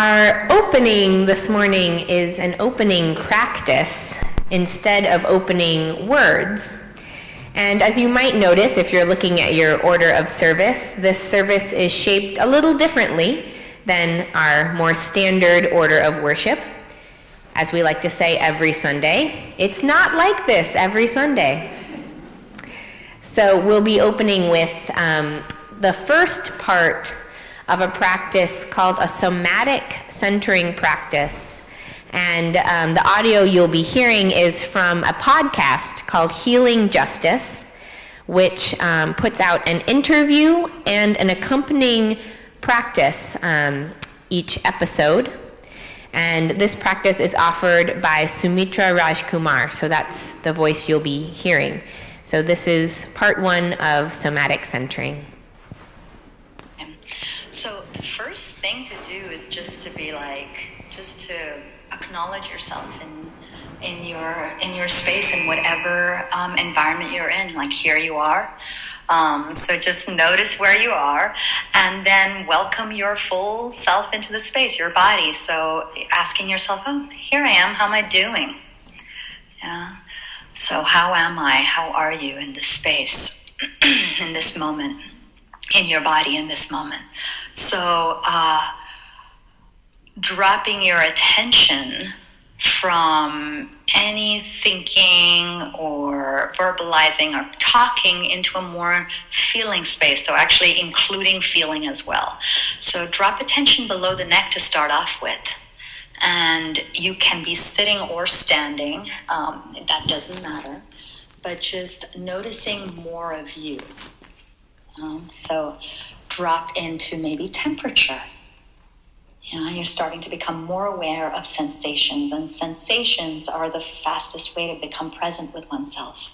Our opening this morning is an opening practice instead of opening words. And as you might notice if you're looking at your order of service, this service is shaped a little differently than our more standard order of worship. As we like to say every Sunday, it's not like this every Sunday. So we'll be opening with the first part of a practice called a somatic centering practice. And the audio you'll be hearing is from a podcast called Healing Justice, which puts out an interview and an accompanying practice each episode. And this practice is offered by Sumitra Rajkumar, so that's the voice you'll be hearing. So this is part one of somatic centering. So the first thing to do is just to acknowledge yourself in your space in whatever environment you're in. Like here you are. So just notice where you are and then welcome your full self into the space, your body. So asking yourself, oh, here I am. How am I doing? Yeah. So how am I? How are you in this space, in this moment, in your body in this moment? So dropping your attention from any thinking or verbalizing or talking into a more feeling space. So actually including feeling as well. So drop attention below the neck to start off with. And you can be sitting or standing. That doesn't matter. But just noticing more of you. So drop into maybe temperature. You're starting to become more aware of sensations, and sensations are the fastest way to become present with oneself.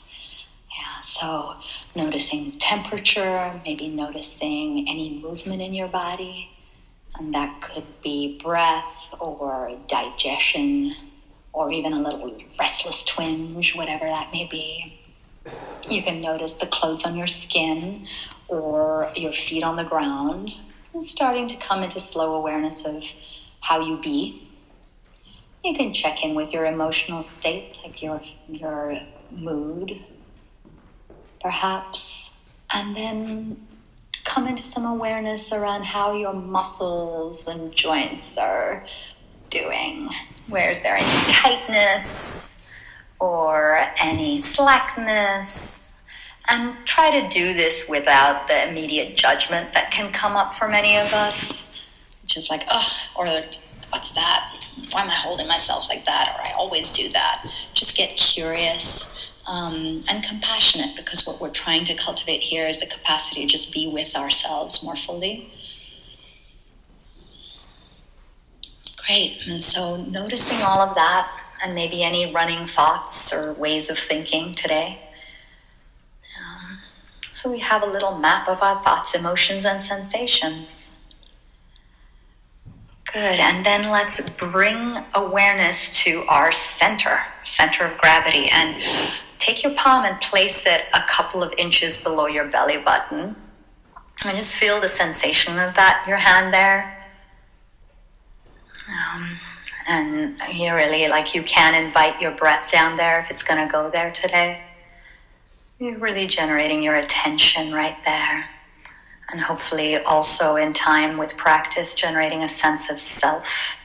Yeah, so noticing temperature, maybe noticing any movement in your body, and that could be breath or digestion or even a little restless twinge, whatever that may be. You can notice the clothes on your skin or your feet on the ground. Starting to come into slow awareness of how you be. You can check in with your emotional state, like your mood, perhaps, and then come into some awareness around how your muscles and joints are doing. Where's there any tightness or any slackness? And try to do this without the immediate judgment that can come up for many of us, which is like, ugh, or what's that? Why am I holding myself like that? Or I always do that. Just get curious and compassionate, because what we're trying to cultivate here is the capacity to just be with ourselves more fully. Great. And so noticing all of that and maybe any running thoughts or ways of thinking today. So we have a little map of our thoughts, emotions, and sensations. Good, and then let's bring awareness to our center of gravity. And take your palm and place it a couple of inches below your belly button. And just feel the sensation of that, your hand there. And you really, you can invite your breath down there if it's going to go there today. You're really generating your attention right there. And hopefully also in time with practice, generating a sense of self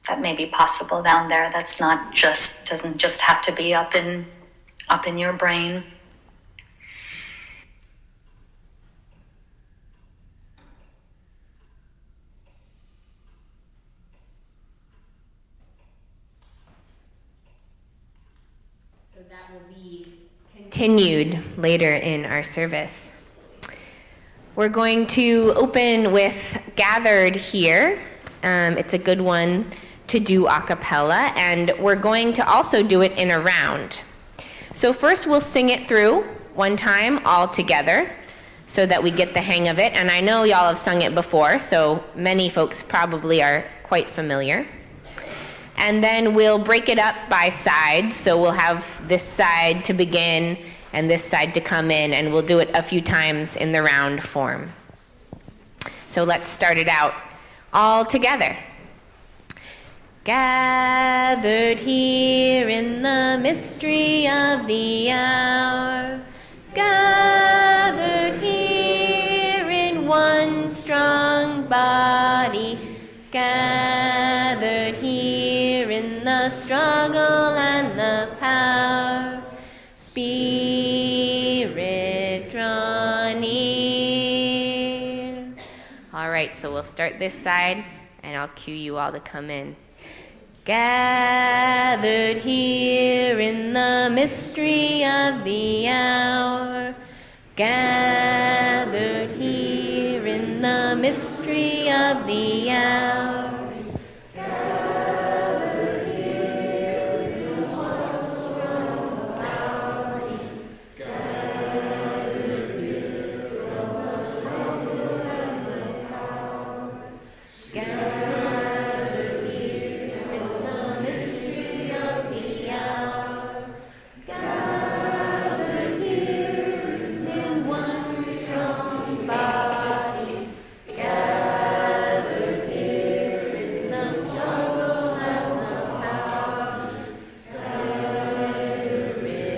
that may be possible down there. That's doesn't just have to be up in your brain. So that will be continued later in our service. We're going to open with Gathered Here. It's a good one to do a cappella, and we're going to also do it in a round. So first we'll sing it through one time all together so that we get the hang of it. And I know y'all have sung it before, so many folks probably are quite familiar. And then we'll break it up by sides. So we'll have this side to begin and this side to come in, and we'll do it a few times in the round form. So let's start it out all together. Gathered here in the mystery of the hour, gathered here in one strong body, gathered here in the struggle and the power, Spirit draw near. All right, so we'll start this side, and I'll cue you all to come in. Gathered here in the mystery of the hour, gathered here in the mystery of the hour, gathered here in one strong body, gathered here from the struggle and the power, gathered here in the mystery of the hour, gathered here in one strong body, gathered here in the struggle and the power, Spirit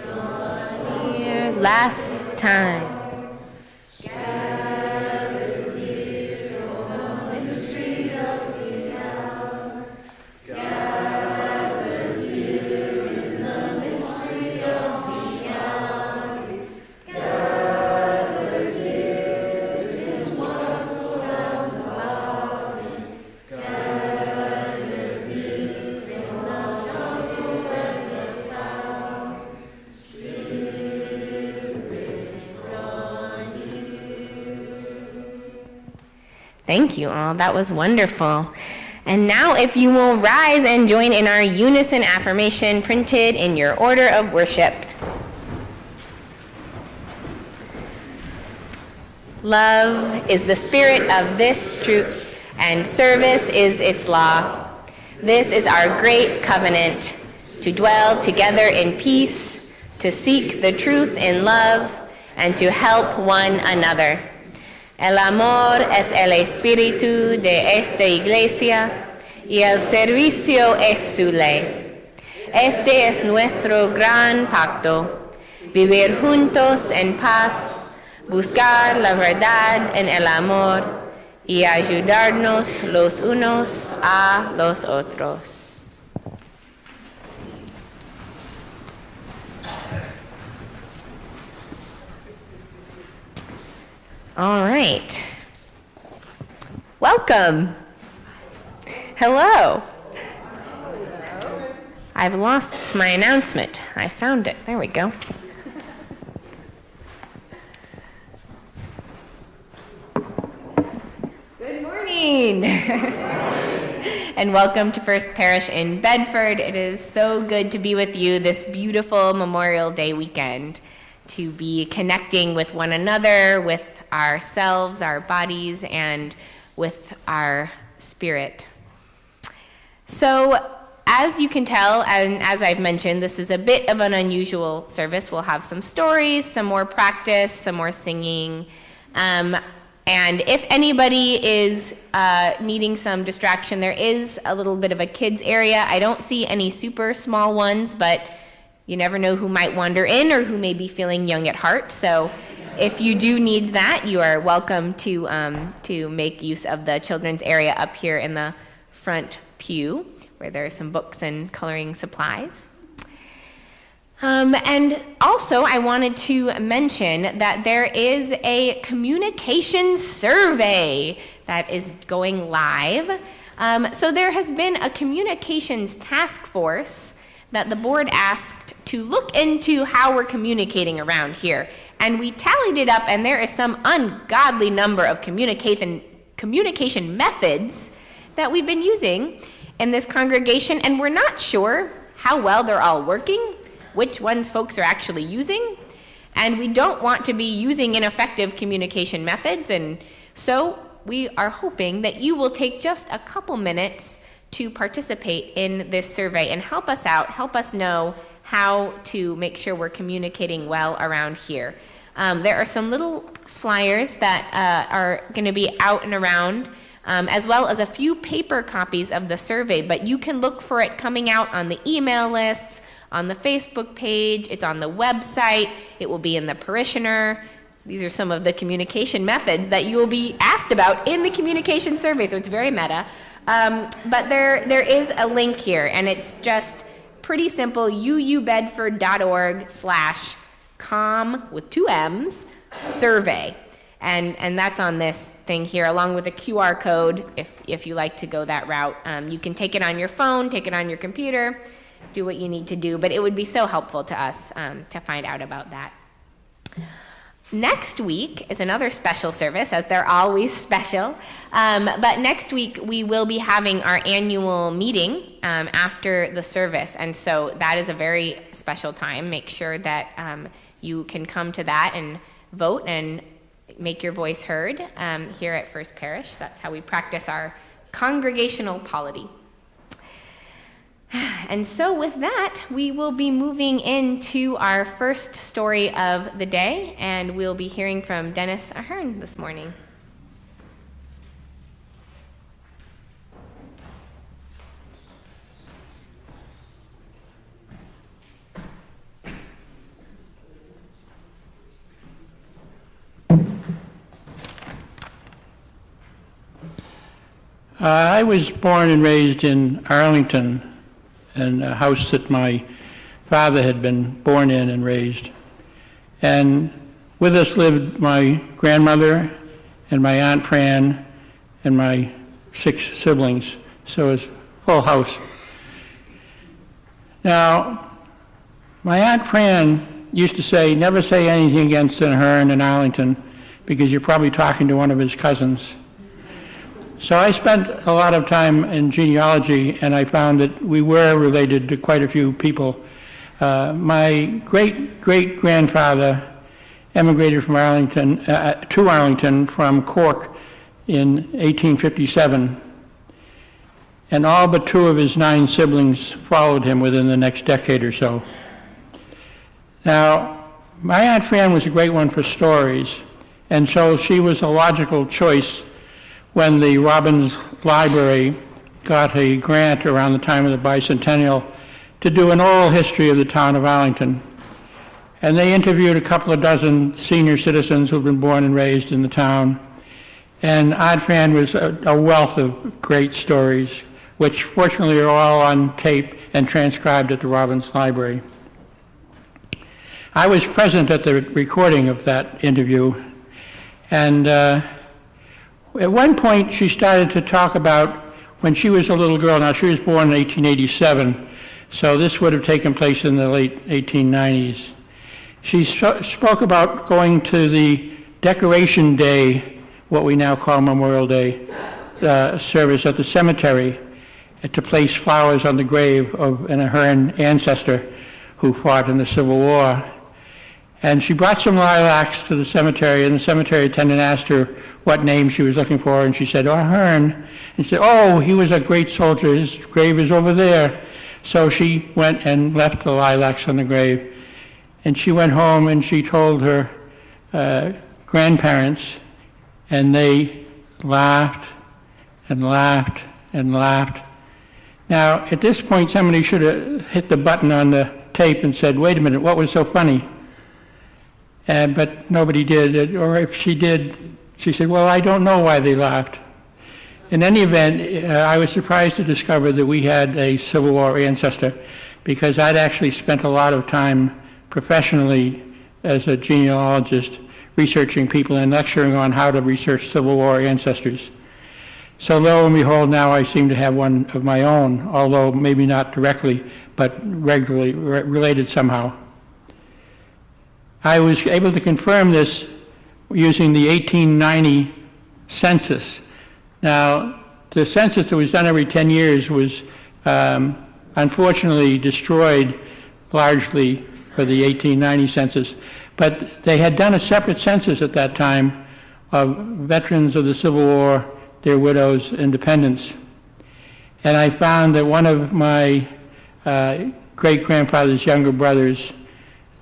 draw near. Last time. Gathered here in the mystery of the hour, gathered here in the mystery of the hour, gathered here in one strong body, gathered here in the struggle and the power, Spirit draw near. Thank you all. That was wonderful. And now if you will rise and join in our unison affirmation printed in your order of worship. Love is the spirit of this truth, and service is its law. This is our great covenant, to dwell together in peace, to seek the truth in love, and to help one another. El amor es el espíritu de esta iglesia, y el servicio es su ley. Este es nuestro gran pacto, vivir juntos en paz, buscar la verdad en el amor, y ayudarnos los unos a los otros. All right. Welcome. Hello. I've lost my announcement. I found it. There we go. Good morning. And welcome to First Parish in Bedford. It is so good to be with you this beautiful Memorial Day weekend, to be connecting with one another, with ourselves, our bodies, and with our spirit. So, as you can tell, and as I've mentioned, this is a bit of an unusual service. We'll have some stories, some more practice, some more singing. And if anybody is needing some distraction, there is a little bit of a kids area. I don't see any super small ones, but you never know who might wander in or who may be feeling young at heart. So if you do need that, you are welcome to make use of the children's area up here in the front pew, where there are some books and coloring supplies. And also, I wanted to mention that there is a communication survey that is going live. So there has been a communications task force that the board asked to look into how we're communicating around here. And we tallied it up, and there is some ungodly number of communication methods that we've been using in this congregation, and we're not sure how well they're all working, which ones folks are actually using, and we don't want to be using ineffective communication methods, and so we are hoping that you will take just a couple minutes to participate in this survey and help us out, help us know how to make sure we're communicating well around here. There are some little flyers that are going to be out and around as well as a few paper copies of the survey, but you can look for it coming out on the email lists, on the Facebook page, it's on the website, it will be in the parishioner. These are some of the communication methods that you will be asked about in the communication survey, so it's very meta. But there is a link here, and it's just pretty simple, uubedford.org/com with 2 M's, survey. And that's on this thing here, along with a QR code, if you like to go that route. You can take it on your phone, take it on your computer, do what you need to do, but it would be so helpful to us to find out about that. Next week is another special service, as they're always special. But next week we will be having our annual meeting after the service, and so that is a very special time. Make sure that you can come to that and vote and make your voice heard here at First Parish. That's how we practice our congregational polity. And so with that, we will be moving into our first story of the day, and we'll be hearing from Dennis Ahern this morning. I was born and raised in Arlington, in a house that my father had been born in and raised. And with us lived my grandmother and my Aunt Fran and my 6 siblings. So it was a full house. Now, my Aunt Fran used to say, never say anything against Ahern and Arlington, because you're probably talking to one of his cousins. So I spent a lot of time in genealogy, and I found that we were related to quite a few people. My great-great-grandfather emigrated from Arlington to Arlington from Cork in 1857, and all but 2 of his 9 siblings followed him within the next decade or so. Now, my Aunt Fran was a great one for stories, and so she was a logical choice when the Robbins Library got a grant around the time of the bicentennial to do an oral history of the town of Arlington. And they interviewed a couple of dozen senior citizens who've been born and raised in the town. And Aunt Fran was a wealth of great stories, which fortunately are all on tape and transcribed at the Robbins Library. I was present at the recording of that interview, and at one point, she started to talk about when she was a little girl. Now, she was born in 1887, so this would have taken place in the late 1890s. She spoke about going to the Decoration Day, what we now call Memorial Day, service at the cemetery to place flowers on the grave of an Ahern ancestor who fought in the Civil War. And she brought some lilacs to the cemetery, and the cemetery attendant asked her what name she was looking for, and she said, Ahern. And she said, oh, he was a great soldier, his grave is over there. So she went and left the lilacs on the grave. And she went home and she told her grandparents, and they laughed and laughed and laughed. Now, at this point, somebody should have hit the button on the tape and said, wait a minute, what was so funny? But nobody did, or if she did, she said, well, I don't know why they laughed. In any event, I was surprised to discover that we had a Civil War ancestor, because I'd actually spent a lot of time professionally as a genealogist researching people and lecturing on how to research Civil War ancestors. So lo and behold, now I seem to have one of my own, although maybe not directly, but regularly related somehow. I was able to confirm this using the 1890 census. Now, the census that was done every 10 years was unfortunately destroyed largely for the 1890 census, but they had done a separate census at that time of veterans of the Civil War, their widows, and dependents. And I found that one of my great-grandfather's younger brothers,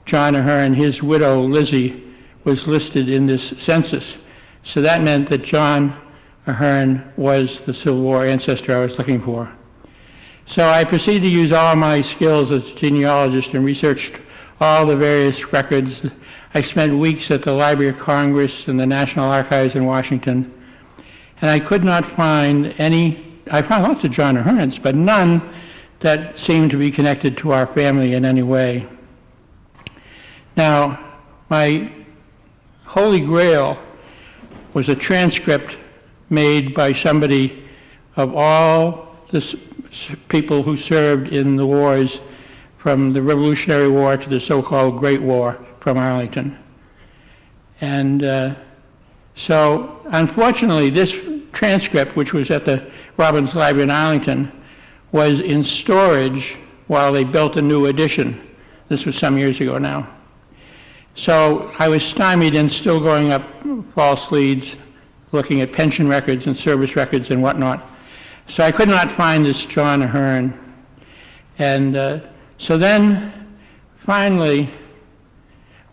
John Ahern, his widow, Lizzie, was listed in this census. So that meant that John Ahern was the Civil War ancestor I was looking for. So I proceeded to use all my skills as a genealogist and researched all the various records. I spent weeks at the Library of Congress and the National Archives in Washington, and I could not find any. I found lots of John Aherns, but none that seemed to be connected to our family in any way. Now, my holy grail was a transcript made by somebody of all the people who served in the wars, from the Revolutionary War to the so-called Great War from Arlington. And so, unfortunately, this transcript, which was at the Robbins Library in Arlington, was in storage while they built a new edition. This was some years ago now. So I was stymied in still going up false leads, looking at pension records and service records and whatnot. So I could not find this John Ahern. And so then, finally,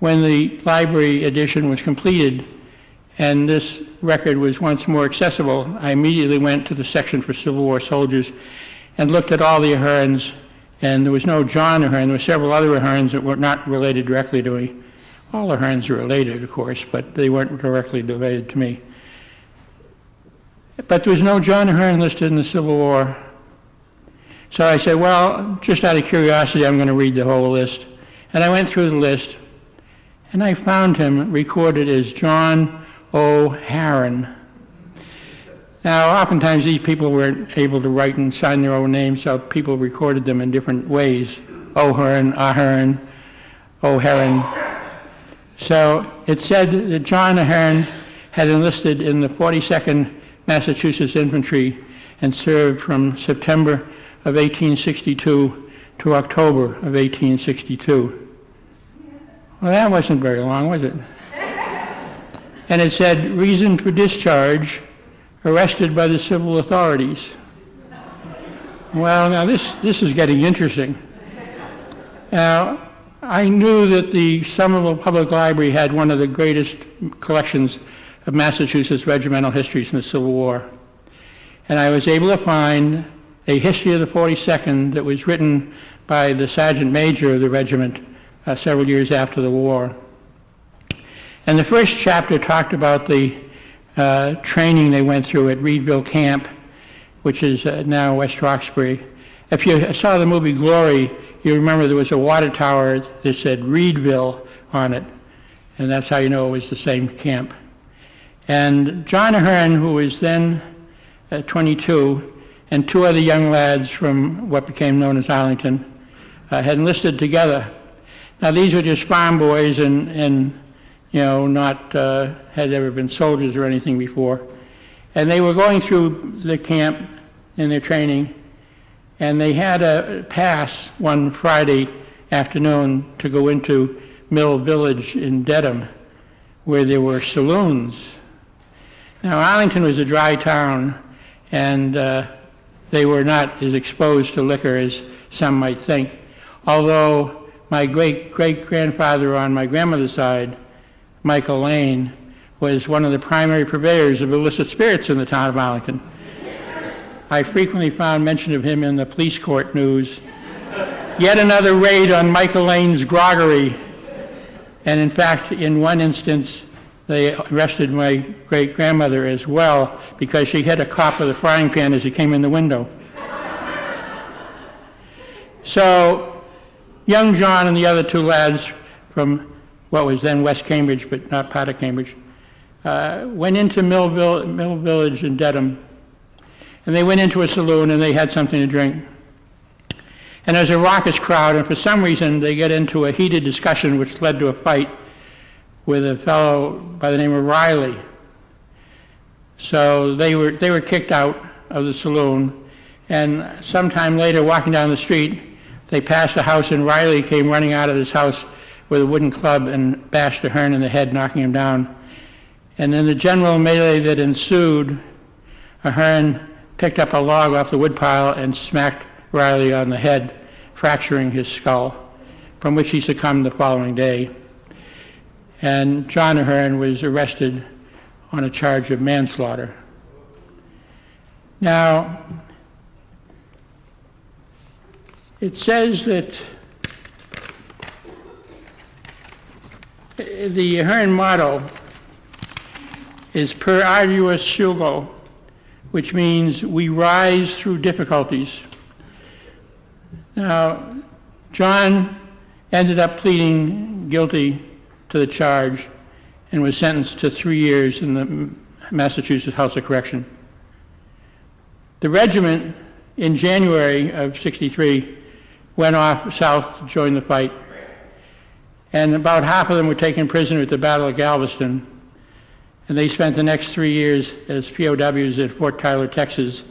when the library edition was completed and this record was once more accessible, I immediately went to the section for Civil War soldiers and looked at all the Aherns, and there was no John Ahern. There were several other Aherns that were not related directly to me. All Aherns are related, of course, but they weren't directly related to me. But there was no John Ahern listed in the Civil War. So I said, well, just out of curiosity, I'm going to read the whole list. And I went through the list, and I found him recorded as John Ahern. Now, oftentimes these people weren't able to write and sign their own names, so people recorded them in different ways. Ahern, O'Heron. So it said that John Ahern had enlisted in the 42nd Massachusetts Infantry and served from September of 1862 to October of 1862. Well, that wasn't very long, was it? And it said, reason for discharge, arrested by the civil authorities. Well, now this is getting interesting. Now, I knew that the Somerville Public Library had one of the greatest collections of Massachusetts regimental histories in the Civil War. And I was able to find a history of the 42nd that was written by the Sergeant Major of the regiment several years after the war. And the first chapter talked about the training they went through at Reedville Camp, which is now West Roxbury. If you saw the movie Glory, you remember there was a water tower that said Reedville on it, and that's how you know it was the same camp. And John Ahern, who was then 22, and two other young lads from what became known as Arlington, had enlisted together. Now these were just farm boys and you know, not had ever been soldiers or anything before. And they were going through the camp in their training, and they had a pass one Friday afternoon to go into Mill Village in Dedham, where there were saloons. Now, Arlington was a dry town, and they were not as exposed to liquor as some might think, although my great-great-grandfather on my grandmother's side, Michael Lane, was one of the primary purveyors of illicit spirits in the town of Arlington. I frequently found mention of him in the police court news. Yet another raid on Michael Lane's groggery. And in fact, in one instance, they arrested my great-grandmother as well because she hit a cop with a frying pan as he came in the window. So, young John and the other two lads from what was then West Cambridge, but not part of Cambridge, went into Mill Village in Dedham, and they went into a saloon and they had something to drink. And there was a raucous crowd, and for some reason they get into a heated discussion which led to a fight with a fellow by the name of Riley. So they were kicked out of the saloon, and sometime later, walking down the street, they passed a house, and Riley came running out of this house with a wooden club and bashed Ahern in the head, knocking him down. And in the general melee that ensued, Ahern picked up a log off the woodpile and smacked Riley on the head, fracturing his skull, from which he succumbed the following day. And John Ahern was arrested on a charge of manslaughter. Now, it says that the Ahern motto is per arduous sugo, which means we rise through difficulties. Now, John ended up pleading guilty to the charge and was sentenced to 3 years in the Massachusetts House of Correction. The regiment in January of '63 went off south to join the fight, and about half of them were taken prisoner at the Battle of Galveston, and they spent the next 3 years as POWs at Fort Tyler, Texas,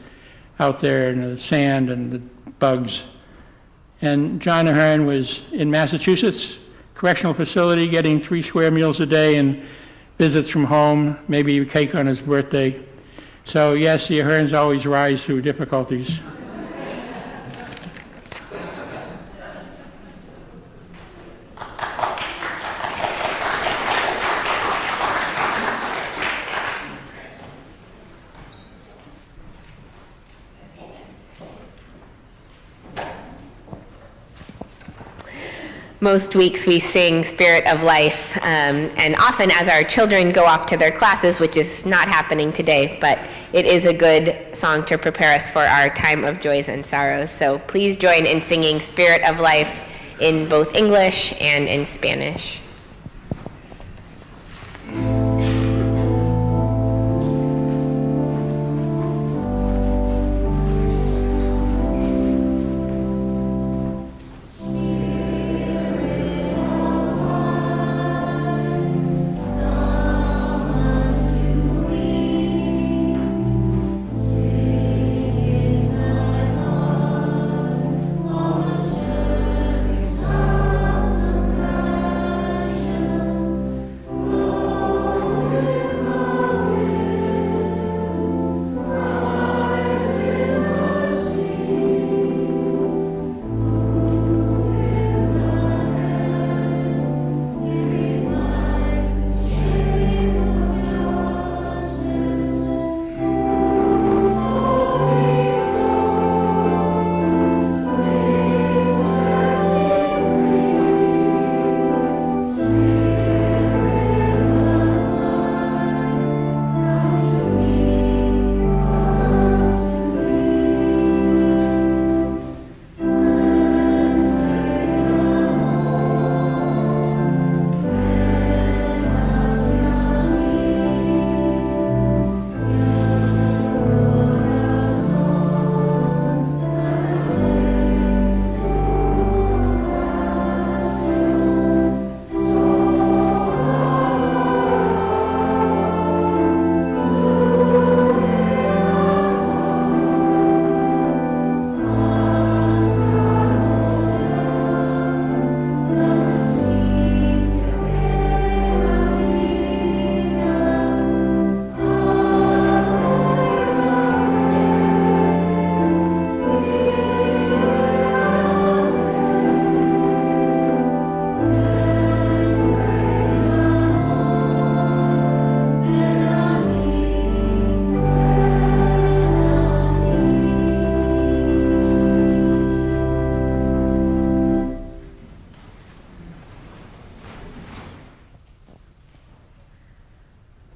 out there in the sand and the bugs. And John Ahern was in Massachusetts correctional facility getting 3 square meals a day and visits from home, maybe a cake on his birthday. So yes, the Aherns always rise through difficulties. Most weeks we sing Spirit of Life, and often as our children go off to their classes, which is not happening today, but it is a good song to prepare us for our time of joys and sorrows. So please join in singing Spirit of Life in both English and in Spanish.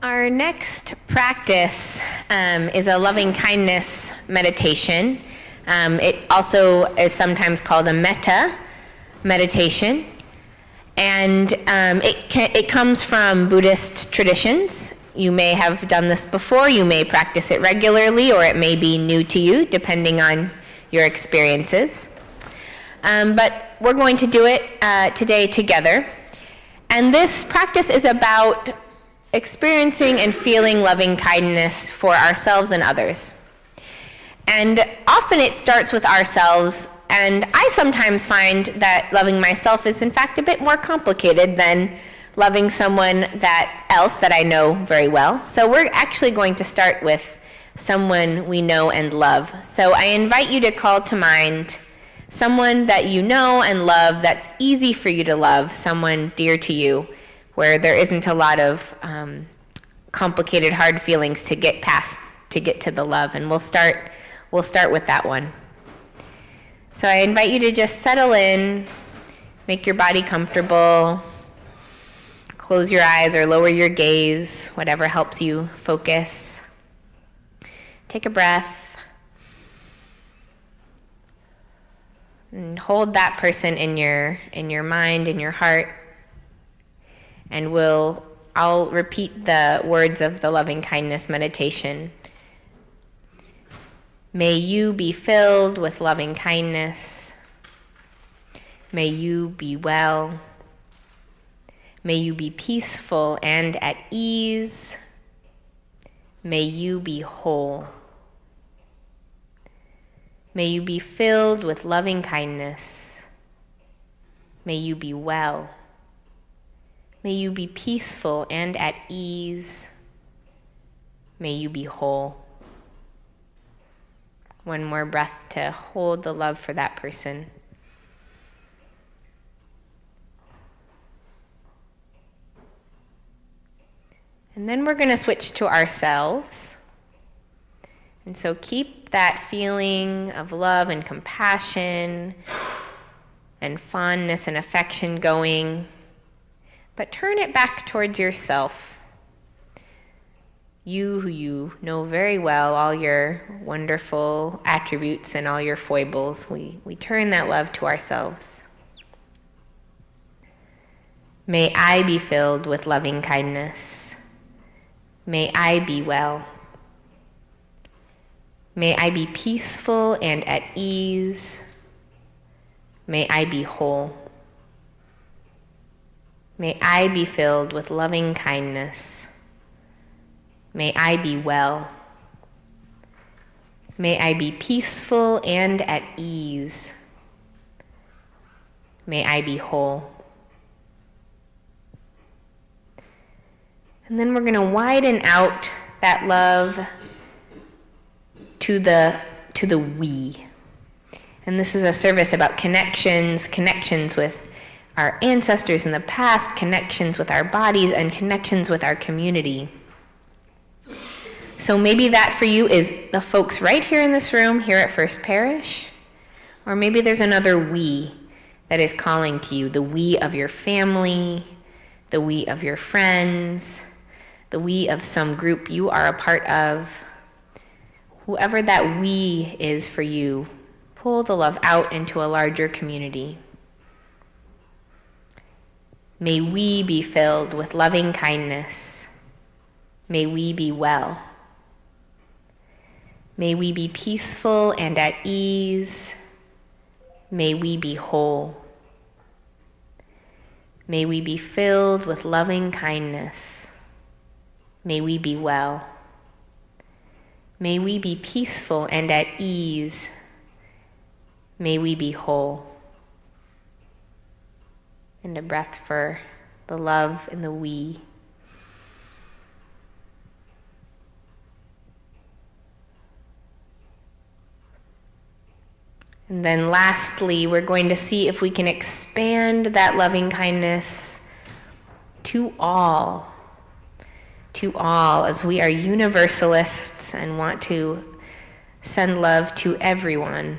Our next practice is a loving kindness meditation. It also is sometimes called a metta meditation, and it comes from Buddhist traditions. You may have done this before, you may practice it regularly, or it may be new to you, depending on your experiences. But we're going to do it today together. And this practice is about experiencing and feeling loving kindness for ourselves and others. And often it starts with ourselves, and I sometimes find that loving myself is in fact a bit more complicated than loving someone else that I know very well. So we're actually going to start with someone we know and love. So I invite you to call to mind someone that you know and love that's easy for you to love, someone dear to you, where there isn't a lot of complicated, hard feelings to get past to get to the love, and we'll start with that one. So I invite you to just settle in, make your body comfortable, close your eyes or lower your gaze, whatever helps you focus. Take a breath, and hold that person in your mind, in your heart, and I'll repeat the words of the loving kindness meditation. May you be filled with loving kindness. May you be well. May you be peaceful and at ease. May you be whole. May you be filled with loving kindness. May you be well. May you be peaceful and at ease. May you be whole. One more breath to hold the love for that person. And then we're going to switch to ourselves. And so keep that feeling of love and compassion and fondness and affection going, but turn it back towards yourself. You who you know very well, all your wonderful attributes and all your foibles, we turn that love to ourselves. May I be filled with loving kindness. May I be well. May I be peaceful and at ease. May I be whole. May I be filled with loving kindness. May I be well. May I be peaceful and at ease. May I be whole. And then we're going to widen out that love to the we. And this is a service about connections with our ancestors in the past, connections with our bodies, and connections with our community. So maybe that for you is the folks right here in this room, here at First Parish, or maybe there's another we that is calling to you, the we of your family, the we of your friends, the we of some group you are a part of. Whoever that we is for you, pull the love out into a larger community. May we be filled with loving kindness. May we be well. May we be peaceful and at ease. May we be whole. May we be filled with loving kindness. May we be well. May we be peaceful and at ease. May we be whole. And a breath for the love and the we. And then lastly, we're going to see if we can expand that loving kindness to all, as we are universalists and want to send love to everyone.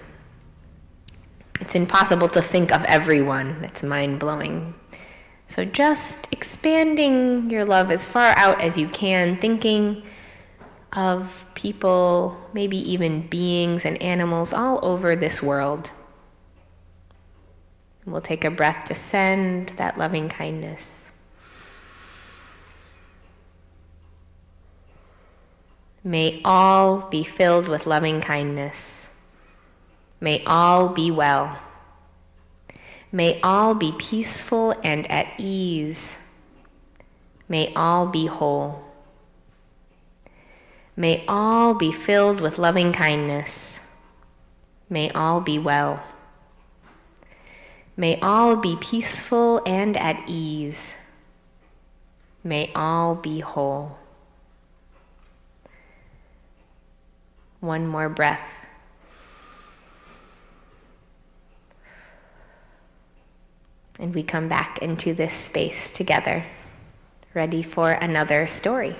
It's impossible to think of everyone. It's mind-blowing. So just expanding your love as far out as you can, thinking of people, maybe even beings and animals all over this world. And we'll take a breath to send that loving kindness. May all be filled with loving kindness. May all be well. May all be peaceful and at ease. May all be whole. May all be filled with loving kindness. May all be well. May all be peaceful and at ease. May all be whole. One more breath. And we come back into this space together, ready for another story.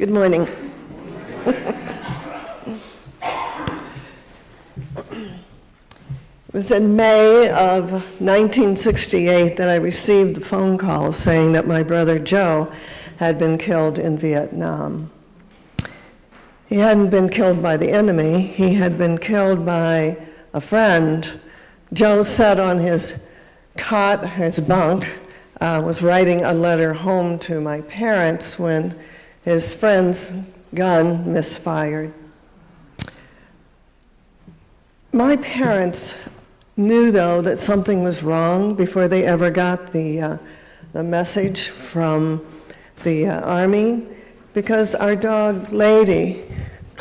Good morning. It was in May of 1968 that I received the phone call saying that my brother Joe had been killed in Vietnam. He hadn't been killed by the enemy, he had been killed by a friend. Joe sat on his cot, his bunk, was writing a letter home to my parents when his friend's gun misfired. My parents knew, though, that something was wrong before they ever got the message from the Army, because our dog, Lady,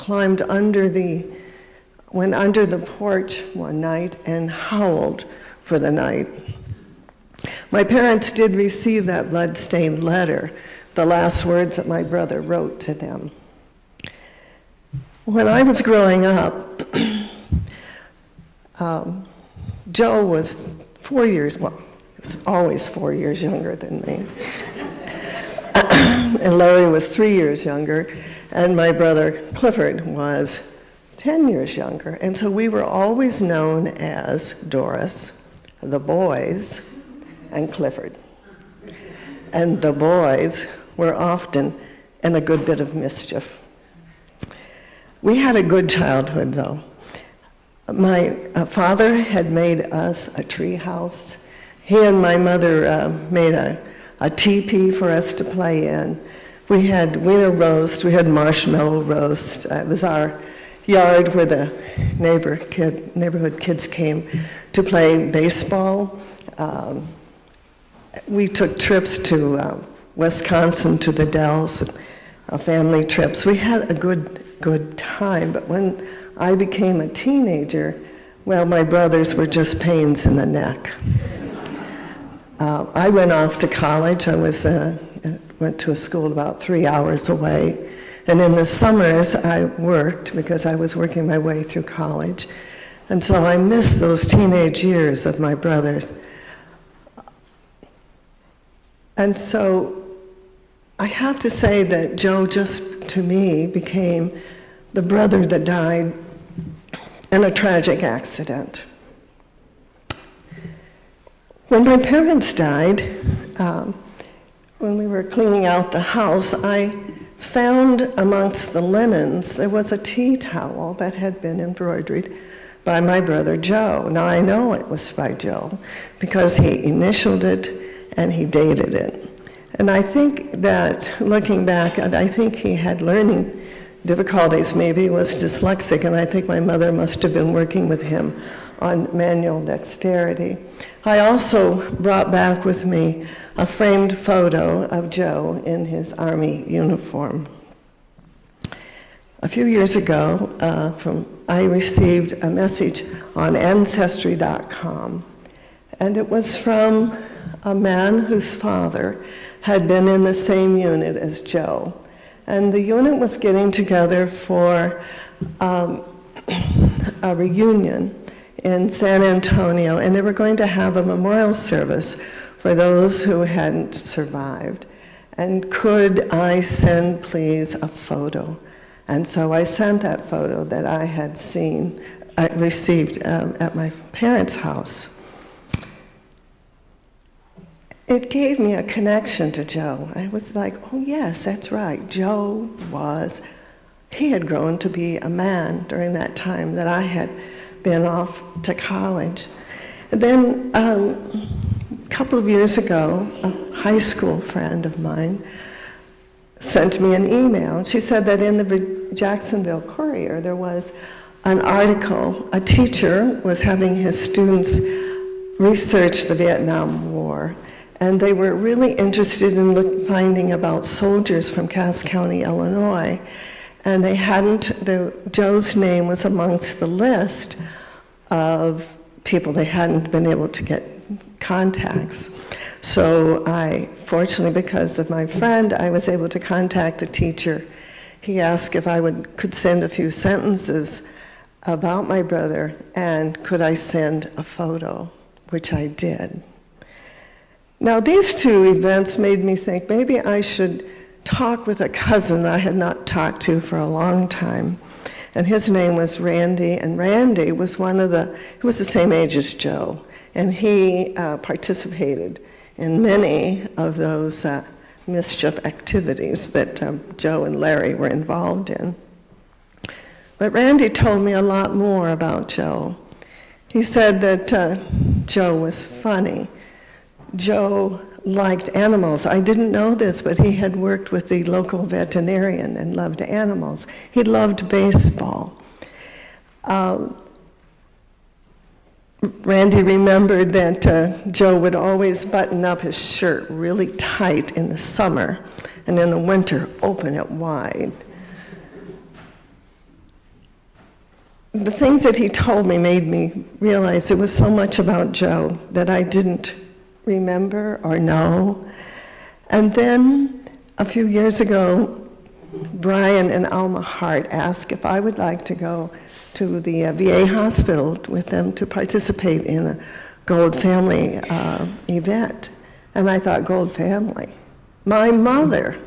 went under the porch one night and howled for the night. My parents did receive that blood-stained letter, the last words that my brother wrote to them. When I was growing up, Joe was 4 years, well, he was always 4 years younger than me. And Larry was 3 years younger, and my brother Clifford was 10 years younger. And so we were always known as Doris, the boys, and Clifford. And the boys were often in a good bit of mischief. We had a good childhood, though. My father had made us a tree house. He and my mother made a teepee for us to play in. We had wiener roast, we had marshmallow roast. It was our yard where the neighborhood kids came to play baseball. We took trips to Wisconsin to the Dells, family trips. We had a good time, but when I became a teenager, well, my brothers were just pains in the neck. I went off to college. I went to a school about 3 hours away. And in the summers, I worked because I was working my way through college. And so I missed those teenage years of my brothers. And so I have to say that Joe just, to me, became the brother that died in a tragic accident. When my parents died, when we were cleaning out the house, I found amongst the linens, there was a tea towel that had been embroidered by my brother Joe. Now I know it was by Joe because he initialed it and he dated it. And I think that, looking back, I think he had learning difficulties, maybe was dyslexic, and I think my mother must have been working with him on manual dexterity. I also brought back with me a framed photo of Joe in his Army uniform. A few years ago, I received a message on Ancestry.com, and it was from a man whose father had been in the same unit as Joe. And the unit was getting together for a reunion in San Antonio, and they were going to have a memorial service for those who hadn't survived. And could I send, please, a photo? And so I sent that photo that I had received at my parents' house. It gave me a connection to Joe. I was like, oh yes, that's right. Joe he had grown to be a man during that time that I had been off to college. And then a couple of years ago, a high school friend of mine sent me an email. She said that in the Jacksonville Courier there was an article. A teacher was having his students research the Vietnam War. And they were really interested in finding about soldiers from Cass County, Illinois. And Joe's name was amongst the list of people they hadn't been able to get contacts. So fortunately, because of my friend, I was able to contact the teacher. He asked if I could send a few sentences about my brother, and could I send a photo, which I did. Now, these two events made me think maybe I should talk with a cousin I had not talked to for a long time. And his name was Randy, and Randy was he was the same age as Joe, and he participated in many of those mischief activities that Joe and Larry were involved in. But Randy told me a lot more about Joe. He said that Joe was funny. Joe liked animals. I didn't know this, but he had worked with the local veterinarian and loved animals. He loved baseball. Randy remembered that Joe would always button up his shirt really tight in the summer, and in the winter, open it wide. The things that he told me made me realize there was so much about Joe that I didn't remember or know. And then a few years ago, Brian and Alma Hart asked if I would like to go to the VA hospital with them to participate in a Gold Family event. And I thought, Gold Family? My mother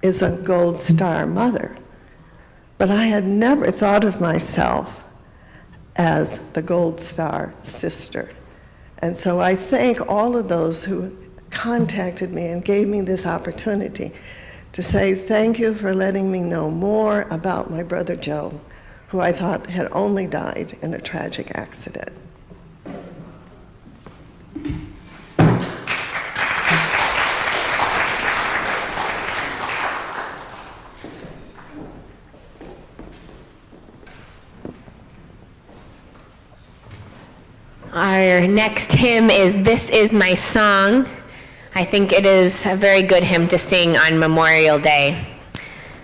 is a Gold Star mother. But I had never thought of myself as the Gold Star sister. And so I thank all of those who contacted me and gave me this opportunity to say thank you for letting me know more about my brother Joe, who I thought had only died in a tragic accident. Our next hymn is This Is My Song. I think it is a very good hymn to sing on Memorial Day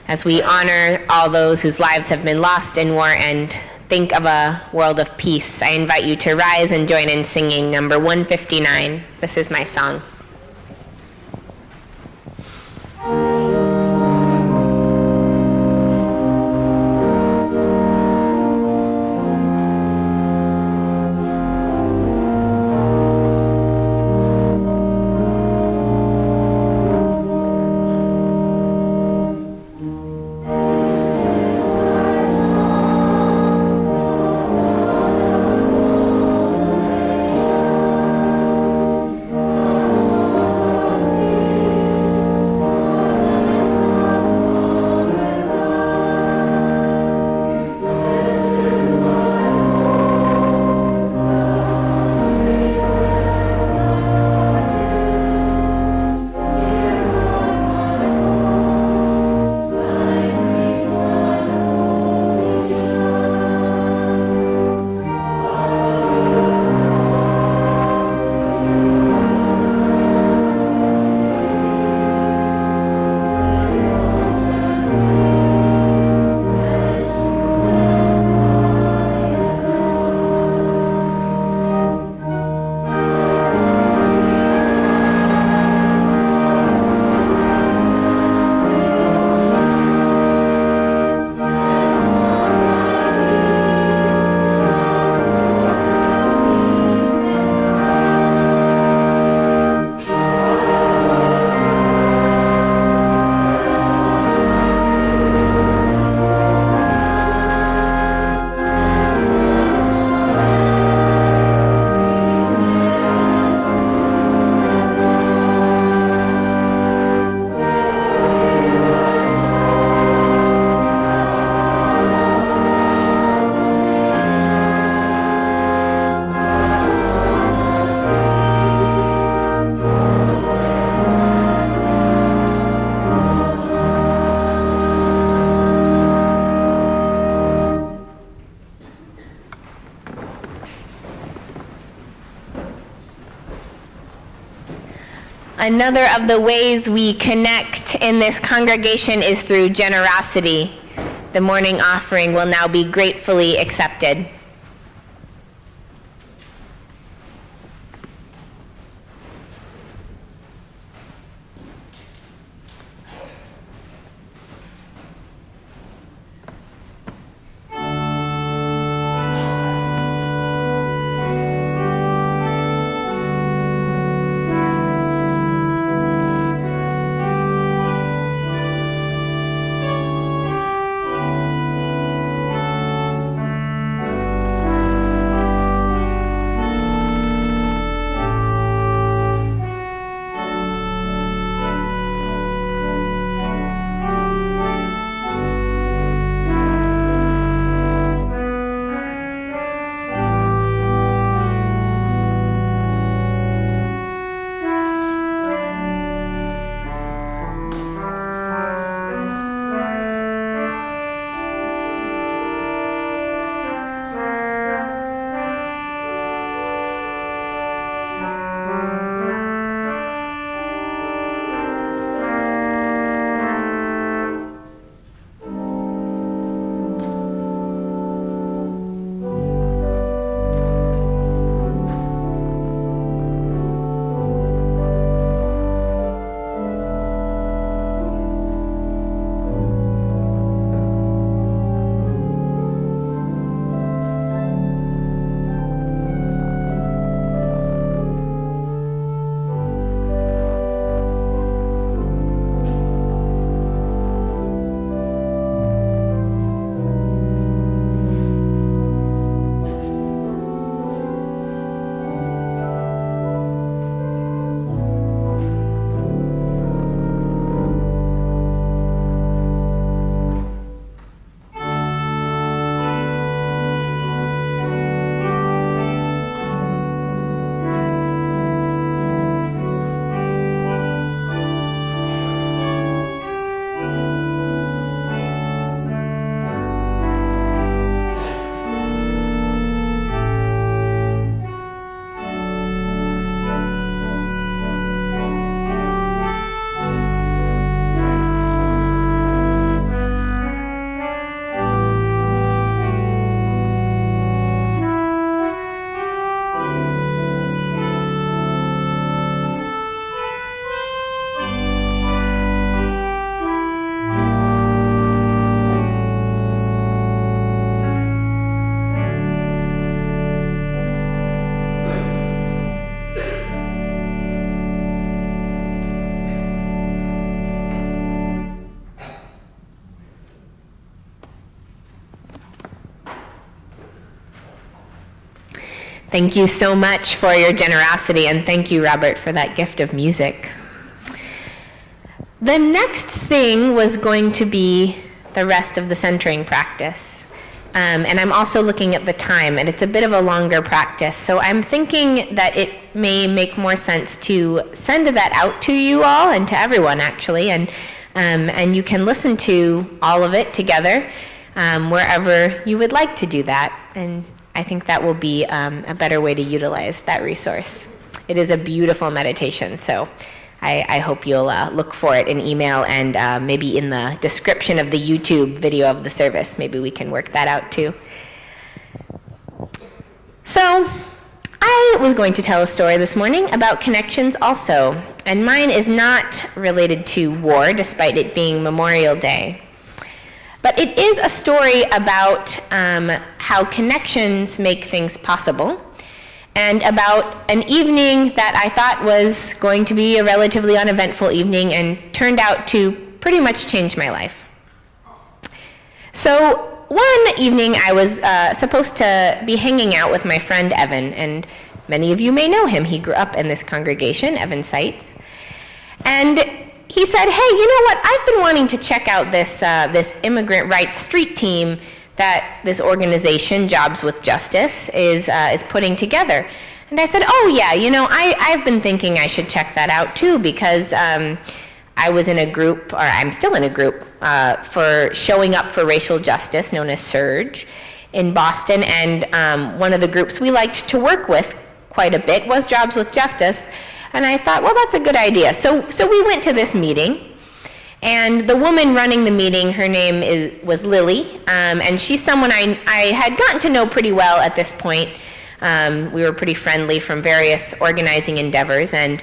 as we honor all those whose lives have been lost in war and think of a world of peace. I invite you to rise and join in singing number 159, This Is My Song. Another of the ways we connect in this congregation is through generosity. The morning offering will now be gratefully accepted. Thank you so much for your generosity, and thank you, Robert, for that gift of music. The next thing was going to be the rest of the centering practice. And I'm also looking at the time, and it's a bit of a longer practice. So I'm thinking that it may make more sense to send that out to you all, and to everyone, actually. And you can listen to all of it together wherever you would like to do that. And I think that will be a better way to utilize that resource. It is a beautiful meditation, so I hope you'll look for it in email, and maybe in the description of the YouTube video of the service. Maybe we can work that out too. So I was going to tell a story this morning about connections also, and mine is not related to war, despite it being Memorial Day. But it is a story about how connections make things possible, and about an evening that I thought was going to be a relatively uneventful evening and turned out to pretty much change my life. So one evening I was supposed to be hanging out with my friend Evan, and many of you may know him. He grew up in this congregation, Evan Seitz. And he said, hey, you know what, I've been wanting to check out this immigrant rights street team that this organization, Jobs with Justice, is putting together. And I said, oh yeah, you know, I've been thinking I should check that out too, because I was in a group, or I'm still in a group, for showing up for racial justice, known as SURGE, in Boston, and one of the groups we liked to work with quite a bit was Jobs with Justice, and I thought, well, that's a good idea. So we went to this meeting, and the woman running the meeting, her name was Lily, and she's someone I had gotten to know pretty well at this point. We were pretty friendly from various organizing endeavors, and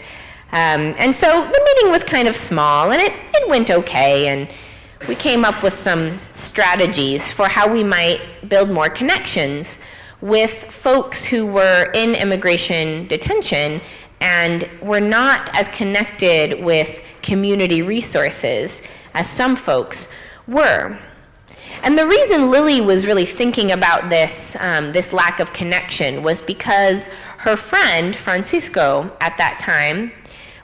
so the meeting was kind of small, and it went okay, and we came up with some strategies for how we might build more connections with folks who were in immigration detention and were not as connected with community resources as some folks were. And the reason Lily was really thinking about this lack of connection was because her friend, Francisco, at that time,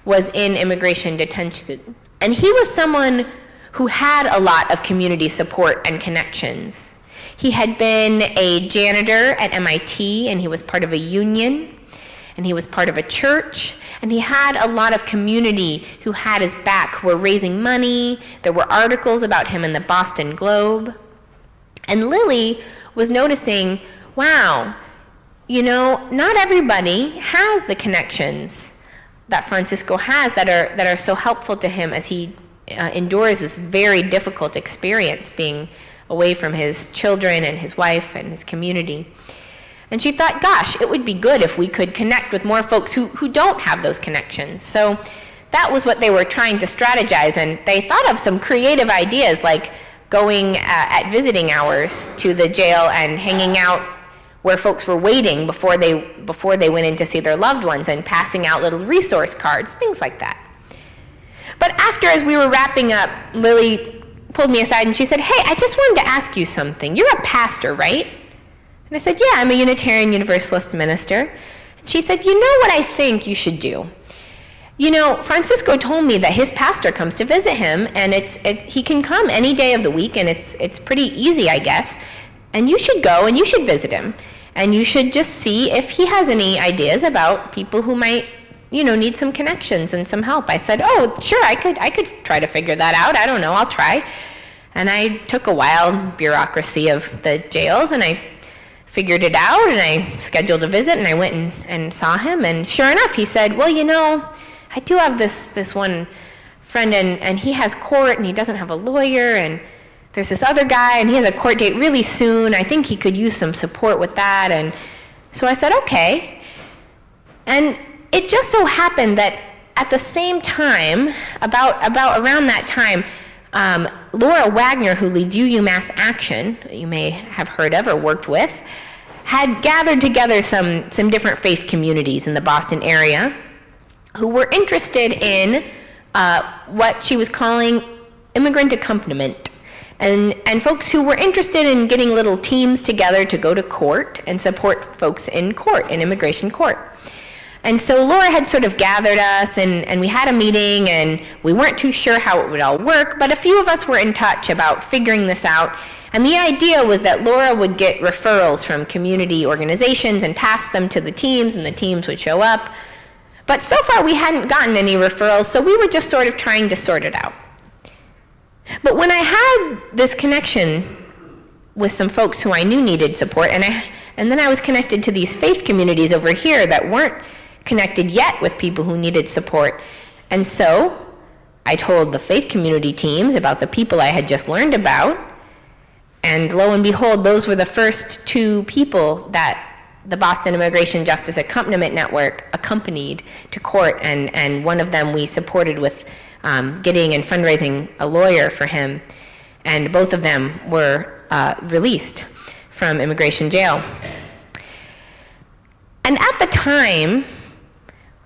was in immigration detention. And he was someone who had a lot of community support and connections. He had been a janitor at MIT, and he was part of a union, and he was part of a church, and he had a lot of community who had his back, who were raising money. There were articles about him in the Boston Globe. And Lily was noticing, wow, you know, not everybody has the connections that Francisco has that are so helpful to him as he endures this very difficult experience being away from his children and his wife and his community. And she thought, gosh, it would be good if we could connect with more folks who don't have those connections. So that was what they were trying to strategize, and they thought of some creative ideas, like going at visiting hours to the jail and hanging out where folks were waiting before they went in to see their loved ones, and passing out little resource cards, things like that. But after, as we were wrapping up, Lily pulled me aside and she said, hey, I just wanted to ask you something. You're a pastor, right? And I said, yeah, I'm a Unitarian Universalist minister. And she said, you know what I think you should do? You know, Francisco told me that his pastor comes to visit him, and he can come any day of the week, and it's pretty easy, I guess. And you should go and you should visit him. And you should just see if he has any ideas about people who might, you know, need some connections and some help. I said, oh, sure, I could try to figure that out. I don't know, I'll try. And I took a wild bureaucracy of the jails, and I figured it out, and I scheduled a visit, and I went and saw him. And sure enough, he said, well, you know, I do have this one friend, and he has court, and he doesn't have a lawyer, and there's this other guy, and he has a court date really soon. I think he could use some support with that. And so I said, okay. And it just so happened that at the same time, about around that time, Laura Wagner, who leads UMass Action, that you may have heard of or worked with, had gathered together some different faith communities in the Boston area who were interested in what she was calling immigrant accompaniment. and folks who were interested in getting little teams together to go to court and support folks in court, in immigration court. And so Laura had sort of gathered us, and we had a meeting, and we weren't too sure how it would all work, but a few of us were in touch about figuring this out. And the idea was that Laura would get referrals from community organizations and pass them to the teams, and the teams would show up. But so far we hadn't gotten any referrals, so we were just sort of trying to sort it out. But when I had this connection with some folks who I knew needed support, and then I was connected to these faith communities over here that weren't connected yet with people who needed support. And so I told the faith community teams about the people I had just learned about, and lo and behold, those were the first 2 people that the Boston Immigration Justice Accompaniment Network accompanied to court, and one of them we supported with getting and fundraising a lawyer for him, and both of them were released from immigration jail. And at the time,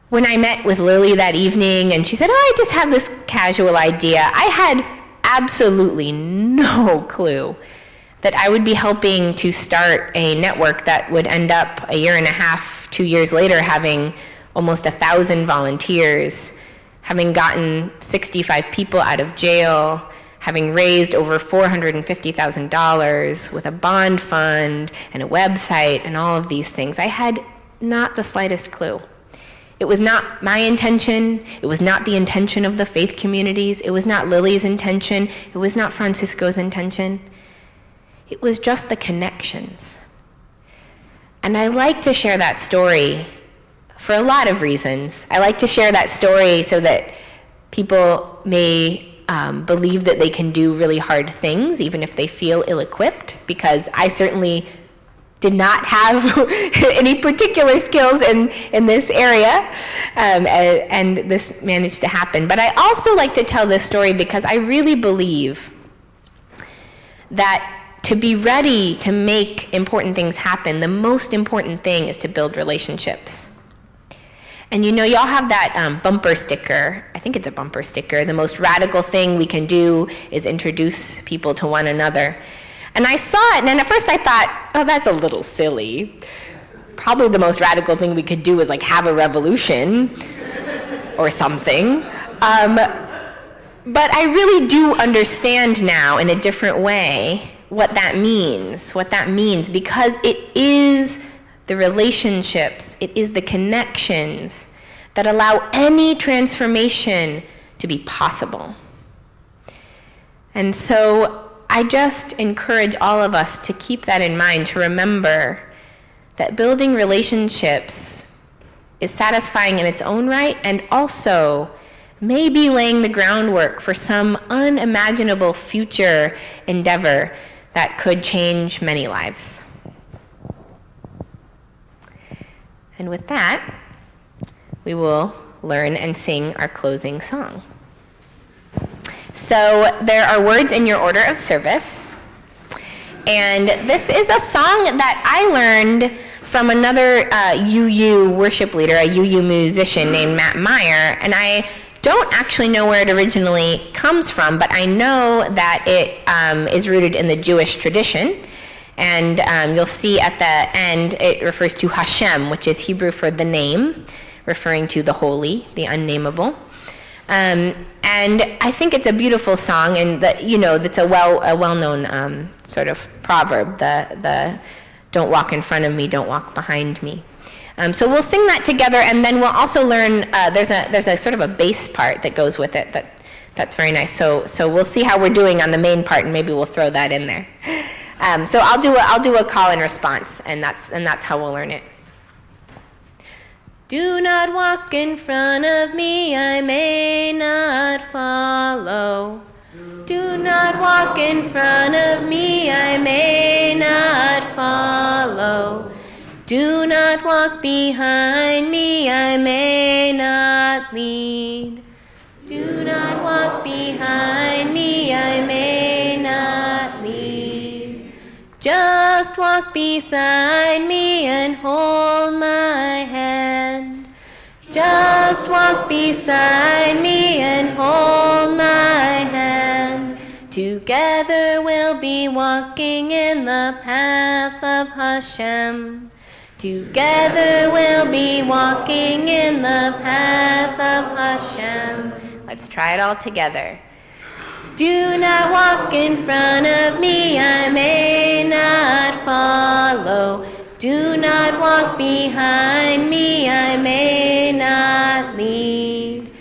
when I met with Lily that evening, and she said, I just have this casual idea, I had absolutely no clue that I would be helping to start a network that would end up a year and a half, 2 years later, having almost 1,000 volunteers, having gotten 65 people out of jail, having raised over $450,000 with a bond fund and a website and all of these things. I had not the slightest clue. It was not my intention. It was not the intention of the faith communities. It was not Lily's intention. It was not Francisco's intention. It was just the connections. And I like to share that story for a lot of reasons. I like to share that story so that people may believe that they can do really hard things, even if they feel ill-equipped, because I certainly did not have any particular skills in this area, and this managed to happen. But I also like to tell this story because I really believe that to be ready to make important things happen, the most important thing is to build relationships. And you know, y'all have that bumper sticker. I think it's a bumper sticker. The most radical thing we can do is introduce people to one another. And I saw it, and at first I thought, oh, that's a little silly. Probably the most radical thing we could do is like have a revolution or something. But I really do understand now in a different way what that means, because it is the relationships, it is the connections that allow any transformation to be possible. And so I just encourage all of us to keep that in mind, to remember that building relationships is satisfying in its own right, and also maybe laying the groundwork for some unimaginable future endeavor that could change many lives. And with that, we will learn and sing our closing song. So there are words in your order of service. And this is a song that I learned from another UU worship leader, a UU musician named Matt Meyer. And I don't actually know where it originally comes from, but I know that it is rooted in the Jewish tradition. And you'll see at the end it refers to Hashem, which is Hebrew for the name, referring to the holy, the unnameable. And I think it's a beautiful song, and that's a well-known sort of proverb. The "Don't walk in front of me, don't walk behind me." So we'll sing that together, and then we'll also learn. There's a sort of a bass part that goes with it. That's very nice. So we'll see how we're doing on the main part, and maybe we'll throw that in there. So I'll do a call and response, and that's how we'll learn it. Do not walk in front of me, I may not follow. Do not walk in front of me, I may not follow. Do not walk behind me, I may not lead. Do not walk behind me, I may not lead. Just walk beside me and hold my hand. Just walk beside me and hold my hand. Together we'll be walking in the path of Hashem. Together we'll be walking in the path of Hashem. Let's try it all together. Do not walk in front of me, I may not follow. Do not walk behind me, I may not lead.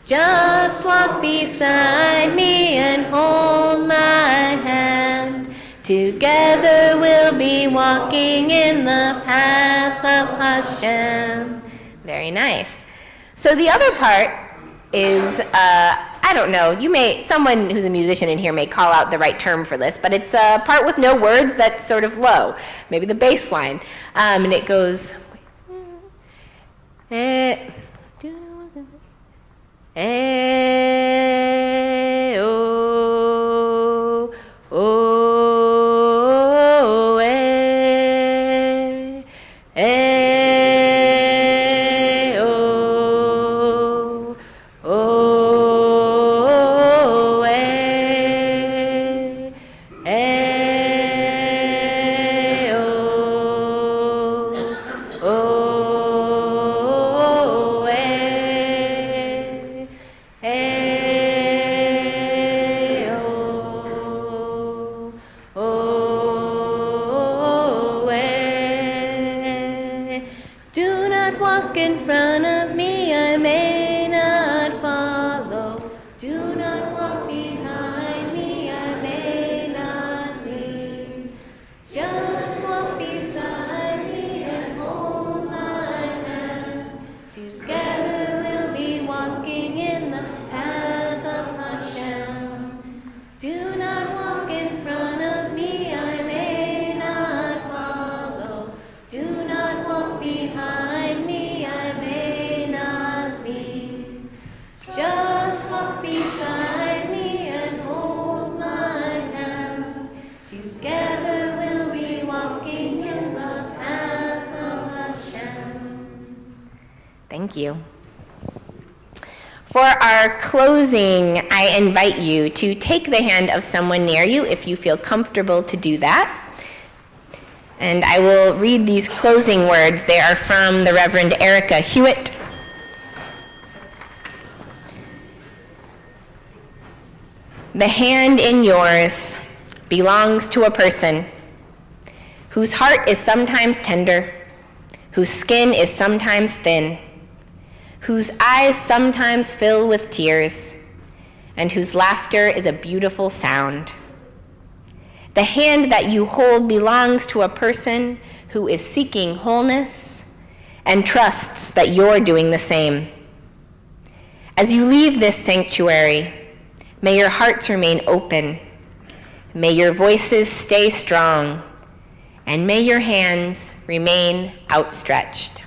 Just walk beside me and hold my hand. Together we'll be walking in the path of Hashem. Very nice. So the other part is, I don't know, someone who's a musician in here may call out the right term for this, but it's a part with no words that's sort of low, maybe the bass line. And it goes, Thank you. For our closing, I invite you to take the hand of someone near you if you feel comfortable to do that. And I will read these closing words. They are from the Reverend Erica Hewitt. The hand in yours belongs to a person whose heart is sometimes tender, whose skin is sometimes thin, whose eyes sometimes fill with tears, and whose laughter is a beautiful sound. The hand that you hold belongs to a person who is seeking wholeness and trusts that you're doing the same. As you leave this sanctuary, may your hearts remain open, may your voices stay strong, and may your hands remain outstretched.